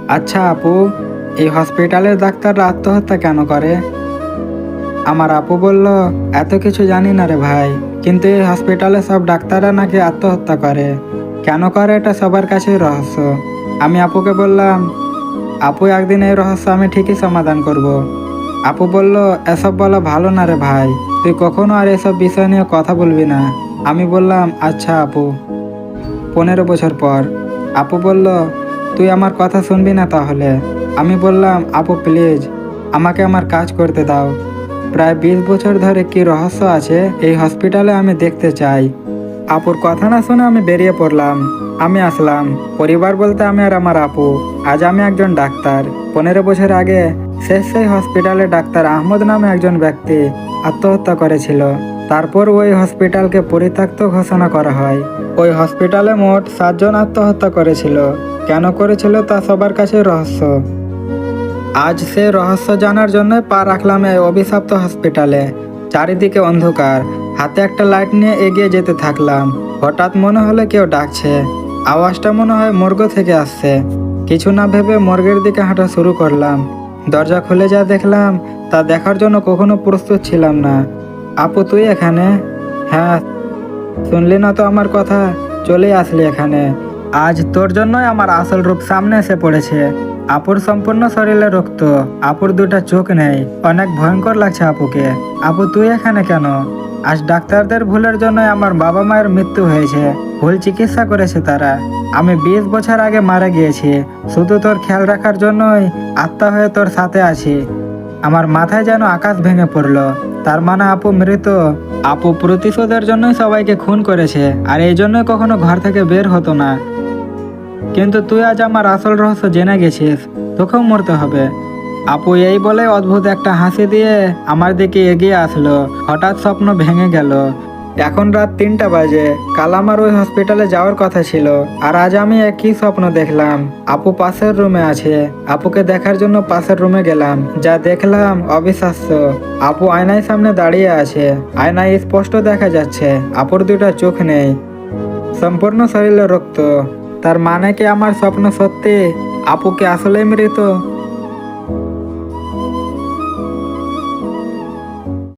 আচ্ছা আপু, এই হসপিটালের ডাক্তাররা আত্মহত্যা কেন করে? আমার আপু বলল, এত কিছু জানি না রে ভাই, কিন্তু এই হসপিটালে সব ডাক্তাররা নাকি আত্মহত্যা করে। কেন করে এটা সবার কাছেই রহস্য। আমি আপুকে বললাম, আপু একদিন এই রহস্য আমি ঠিকই সমাধান করব। আপু বলল, এসব বলা ভালো না রে ভাই, তুই কখনো আর এসব বিষয় নিয়ে কথা বলবি না। আমি বললাম, আচ্ছা আপু। 15 বছর পর আপু বলল, তুই আমার কথা শুনবি না তাহলে? আমি বললাম, আপু প্লিজ, আমাকে আমার কাজ করতে দাও। প্রায় 20 বছর ধরে কি রহস্য আছে এই হসপিটালে আমি দেখতে চাই। আপুর কথা না শুনে আমি বেরিয়ে পড়লাম। আমি আসলাম। পরিবার বলতে আমি আর আমার আপু। আজ আমি একজন ডাক্তার। 15 বছর আগে সেই হসপিটালে ডাক্তার আহমদ নামে একজন ব্যক্তি আত্মহত্যা করেছিল। তারপর ওই হসপিটালকে পরিত্যক্ত ঘোষণা করা হয়। ওই হসপিটালে মোট 7 জন আত্মহত্যা করেছিল। কেন করেছিল তা সবার কাছে রহস্য। আজ সে রহস্য জানার জন্য পা রাখলাম এই অভিশপ্ত হসপিটালে। চারিদিকে অন্ধকার। হাতে একটা লাইট নিয়ে এগিয়ে যেতে থাকলাম। হঠাৎ মনে হলো কেউ ডাকছে। আওয়াজটা মনে হয় মর্গ থেকে আসছে। কিছু না ভেবে মর্গের দিকে হাঁটা শুরু করলাম। দরজা খুলে যা দেখলাম তা দেখার জন্য কখনো প্রস্তুত ছিলাম না। আপু তুই এখানে? হ্যাঁ, শুনলি না তো আমার কথা? চলে আসলি এখানে। আজ তোর জন্যই আমার আসল রূপ সামনে এসে পড়েছে। আপুর সম্পূর্ণ শরীরে রক্ত। আপুর দুটা চোখ নেই। অনেক ভয়ঙ্কর লাগছে আপুকে। আপু তুই এখানে কেন? আজ ডাক্তারদের ভুলের জন্যই আমার বাবা মায়ের মৃত্যু হয়েছে। ভুল চিকিৎসা করেছে তারা। আমি 20 বছর আগে মারা গিয়েছি। শুধু তোর খেয়াল রাখার জন্যই আত্মা হয়ে তোর সাথে আছি। আমার মাথায় যেন আকাশ ভেঙে পড়লো। তার মানে আপু মৃত। আপু প্রতিশোধের জন্যই সবাইকে খুন করেছে, আর এই জন্যই কখনো ঘর থেকে বের হতো না। কিন্তু তুই আজ আমার আসল রহস্য জেনে গেছিস। তোকেও মরতে হবে। আপু এই বলে অদ্ভুত একটা হাসি দিয়ে আমার দিকে এগিয়ে আসলো। হঠাৎ স্বপ্ন ভেঙে গেল। এখন রাত 3টা বাজে। কাল আমার ওই হসপিটালে যাওয়ার কথা ছিল, আর আজ আমি একই স্বপ্ন দেখলাম। আপু পাশের রুমে আছে। আপুকে দেখার জন্য পাশের রুমে গেলাম। যা দেখলাম অবিশ্বাস্য। আপু আয়নার সামনে দাঁড়িয়ে আছে। আয়নায় স্পষ্ট দেখা যাচ্ছে আপুর দুটা চোখ নেই। সম্পূর্ণ শরীরে রক্ত। তার মানে কি আমার স্বপ্ন সত্যি? আপুকে আসলে মৃত?